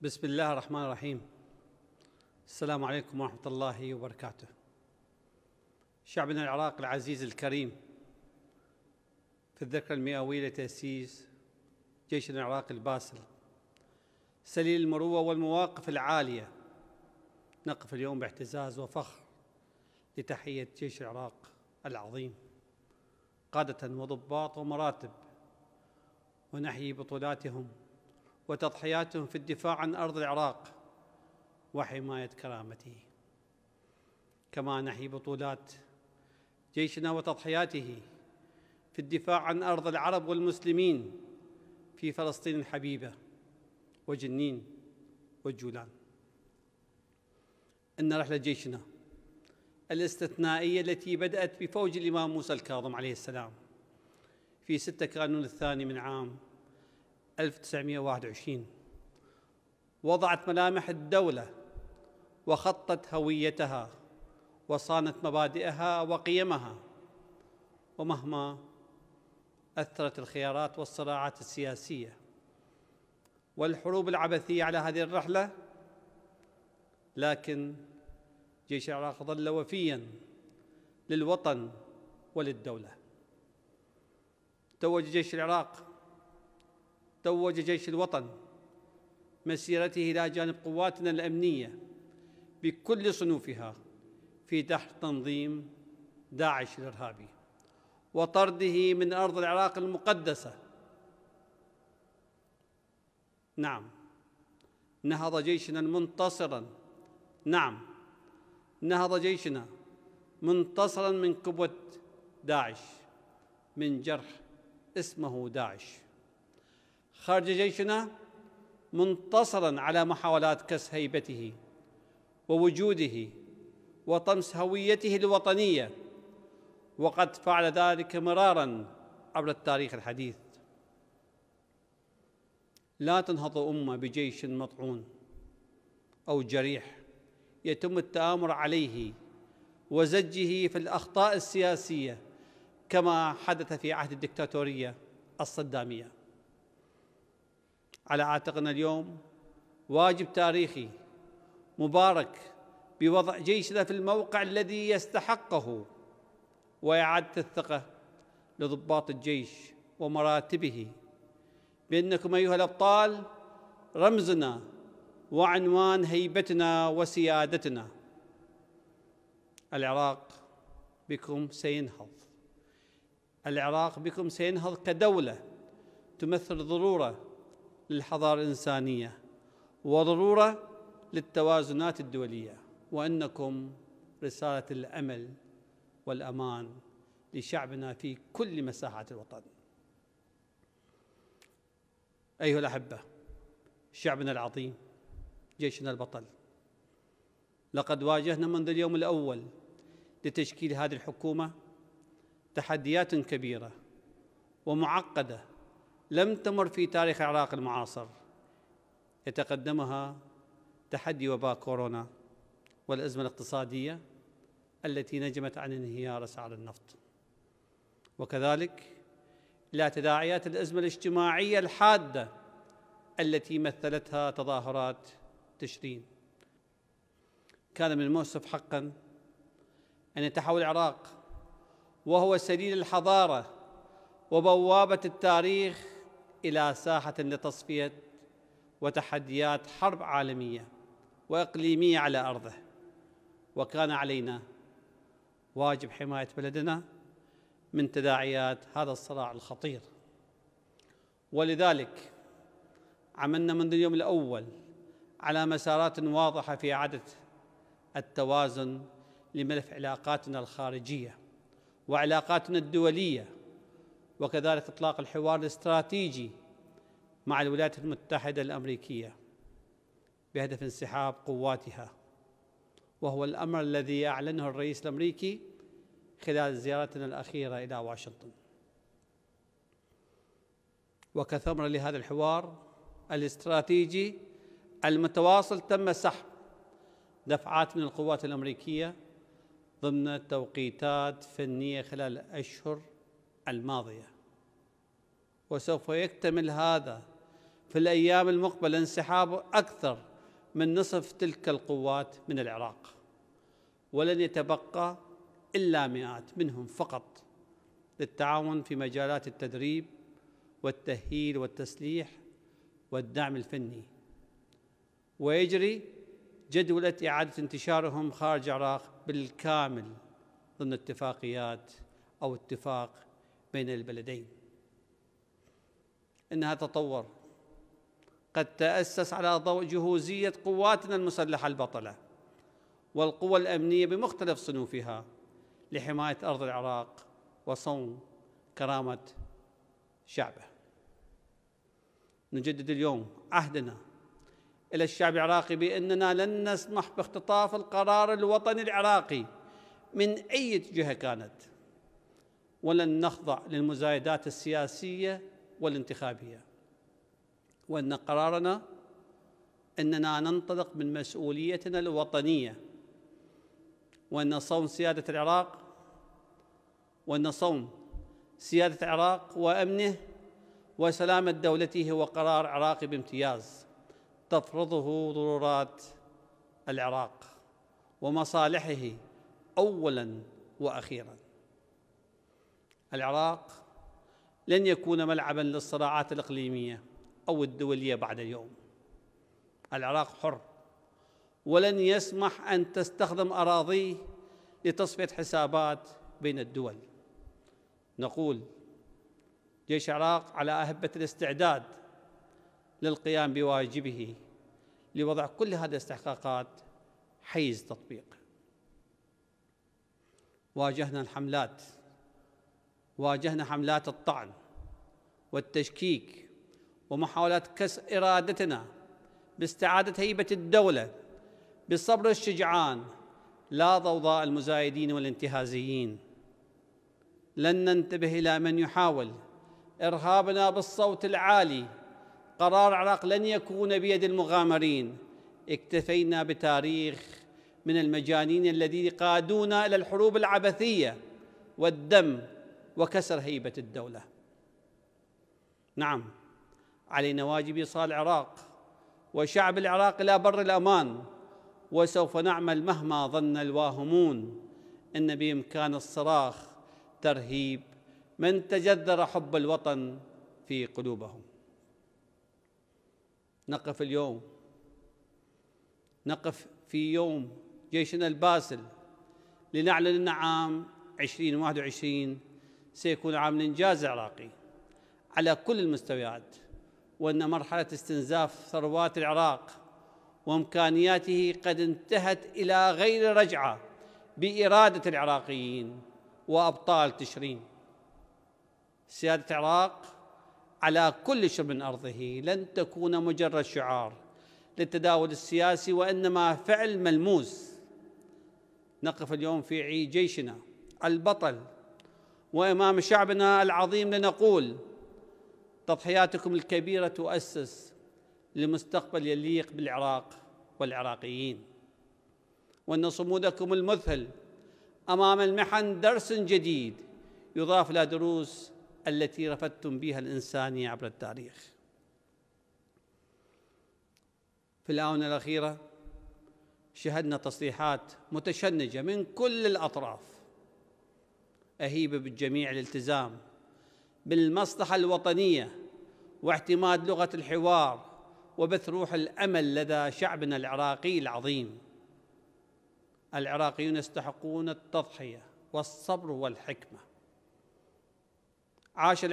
بسم الله الرحمن الرحيم. السلام عليكم ورحمة الله وبركاته. شعبنا العراقي العزيز الكريم، في الذكرى المئوية لتأسيس جيشنا العراقي الباسل سليل المروة والمواقف العالية، نقف اليوم باعتزاز وفخر لتحية جيش العراق العظيم قادة وضباط ومراتب، ونحيي بطولاتهم وتضحياتهم في الدفاع عن أرض العراق وحماية كرامته. كما نحيي بطولات جيشنا وتضحياته في الدفاع عن أرض العرب والمسلمين في فلسطين الحبيبة وجنين والجولان. إن رحلة جيشنا الاستثنائية التي بدأت بفوج الإمام موسى الكاظم عليه السلام في 6 كانون الثاني من عام 1921 وضعت ملامح الدولة وخطت هويتها وصانت مبادئها وقيمها، ومهما أثرت الخيارات والصراعات السياسية والحروب العبثية على هذه الرحلة، لكن جيش العراق ظل وفياً للوطن وللدولة. توج جيش الوطن مسيرته إلى جانب قواتنا الأمنية بكل صنوفها في دحر تنظيم داعش الإرهابي وطرده من أرض العراق المقدسة. نعم، نهض جيشنا منتصراً من قبوة داعش، من جرح اسمه داعش. خرج جيشنا منتصراً على محاولات كسر هيبته ووجوده وطمس هويته الوطنية، وقد فعل ذلك مراراً عبر التاريخ الحديث. لا تنهض أمة بجيش مطعون أو جريح يتم التآمر عليه وزجه في الأخطاء السياسية كما حدث في عهد الدكتاتورية الصدامية. على عاتقنا اليوم واجب تاريخي مبارك بوضع جيشنا في الموقع الذي يستحقه، وإعادة الثقة لضباط الجيش ومراتبه بأنكم أيها الأبطال رمزنا وعنوان هيبتنا وسيادتنا. العراق بكم سينهض كدولة تمثل ضرورة للحضارة الإنسانية وضرورة للتوازنات الدولية، وأنكم رسالة الأمل والأمان لشعبنا في كل مساحات الوطن. أيها الأحبة، شعبنا العظيم، جيشنا البطل، لقد واجهنا منذ اليوم الأول لتشكيل هذه الحكومة تحديات كبيرة ومعقدة لم تمر في تاريخ العراق المعاصر، يتقدمها تحدي وباء كورونا والأزمة الاقتصادية التي نجمت عن انهيار أسعار النفط، وكذلك إلى تداعيات الأزمة الاجتماعية الحادة التي مثلتها تظاهرات تشرين. كان من المؤسف حقاً أن يتحول العراق وهو سليل الحضارة وبوابة التاريخ إلى ساحة لتصفية وتحديات حرب عالمية وإقليمية على أرضه، وكان علينا واجب حماية بلدنا من تداعيات هذا الصراع الخطير. ولذلك عملنا منذ اليوم الأول على مسارات واضحة في إعادة التوازن لملف علاقاتنا الخارجية وعلاقاتنا الدولية، وكذلك إطلاق الحوار الاستراتيجي مع الولايات المتحدة الأمريكية بهدف انسحاب قواتها، وهو الأمر الذي أعلنه الرئيس الأمريكي خلال زيارتنا الأخيرة إلى واشنطن. وكثمرة لهذا الحوار الاستراتيجي المتواصل تم سحب دفعات من القوات الأمريكية ضمن توقيتات فنية خلال الأشهر الماضية، وسوف يكتمل هذا في الأيام المقبلة انسحاب أكثر من نصف تلك القوات من العراق، ولن يتبقى إلا مئات منهم فقط للتعاون في مجالات التدريب والتأهيل والتسليح والدعم الفني، ويجري جدولة إعادة انتشارهم خارج العراق بالكامل ضمن اتفاقيات أو اتفاق بين البلدين. إنها تطور قد تأسس على ضوء جهوزية قواتنا المسلحة البطلة والقوى الأمنية بمختلف صنوفها لحماية أرض العراق وصون كرامة شعبه. نجدد اليوم عهدنا إلى الشعب العراقي بأننا لن نسمح باختطاف القرار الوطني العراقي من أي جهة كانت، ولن نخضع للمزايدات السياسية والانتخابية، وأن قرارنا أننا ننطلق من مسؤوليتنا الوطنية، وأن صون سيادة العراق وأمنه وسلامة دولته هو قرار عراقي بامتياز تفرضه ضرورات العراق ومصالحه أولاً وأخيراً. العراق لن يكون ملعباً للصراعات الإقليمية أو الدولية بعد اليوم. العراق حر ولن يسمح أن تستخدم أراضيه لتصفية حسابات بين الدول. نقول جيش العراق على أهبة الاستعداد للقيام بواجبه لوضع كل هذه الاستحقاقات حيز تطبيق. واجهنا حملات الطعن والتشكيك ومحاولات كسر إرادتنا باستعادة هيبة الدولة بصبر الشجعان لا ضوضاء المزايدين والانتهازيين. لن ننتبه إلى من يحاول إرهابنا بالصوت العالي. قرار العراق لن يكون بيد المغامرين. اكتفينا بتاريخ من المجانين الذين قادونا إلى الحروب العبثية والدم وكسر هيبة الدولة. نعم، علينا واجب إيصال العراق وشعب العراق إلى بر الأمان، وسوف نعمل مهما ظن الواهمون إن بإمكان الصراخ ترهيب من تجذر حب الوطن في قلوبهم. نقف في يوم جيشنا الباسل لنعلن أن عام 2021 سيكون عام الإنجاز العراقي على كل المستويات، وأن مرحلة استنزاف ثروات العراق وإمكانياته قد انتهت إلى غير رجعة بإرادة العراقيين وأبطال تشرين. سيادة العراق على كل شبر من أرضه لن تكون مجرد شعار للتداول السياسي، وإنما فعل ملموس. نقف اليوم في عيد جيشنا البطل وأمام شعبنا العظيم لنقول: تضحياتكم الكبيرة تؤسس لمستقبل يليق بالعراق والعراقيين، وأن صمودكم المذهل أمام المحن درس جديد يضاف إلى دروس التي رفدتم بها الإنسانية عبر التاريخ. في الآونة الأخيرة شهدنا تصريحات متشنجة من كل الأطراف أهيب بالجميع الالتزام بالمصلحة الوطنية واعتماد لغة الحوار وبث روح الأمل لدى شعبنا العراقي العظيم. العراقيون يستحقون التضحية والصبر والحكمة. عاش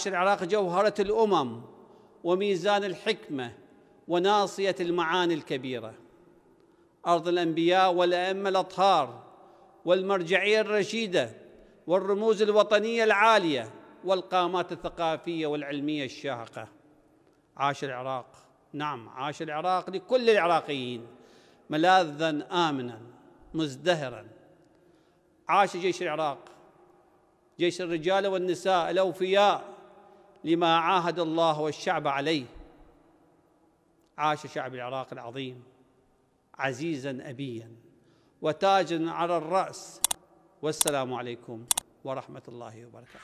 العراق جوهرة الأمم وميزان الحكمة وناصية المعاني الكبيرة، أرض الأنبياء والأئمة الأطهار والمرجعية الرشيدة والرموز الوطنية العالية والقامات الثقافية والعلمية الشاهقة. عاش العراق، نعم عاش العراق لكل العراقيين ملاذاً آمناً مزدهراً. عاش جيش العراق، جيش الرجال والنساء الأوفياء لما عاهد الله والشعب عليه. عاش شعب العراق العظيم عزيزاً أبياً وتاجاً على الرأس. والسلام عليكم ورحمة الله وبركاته.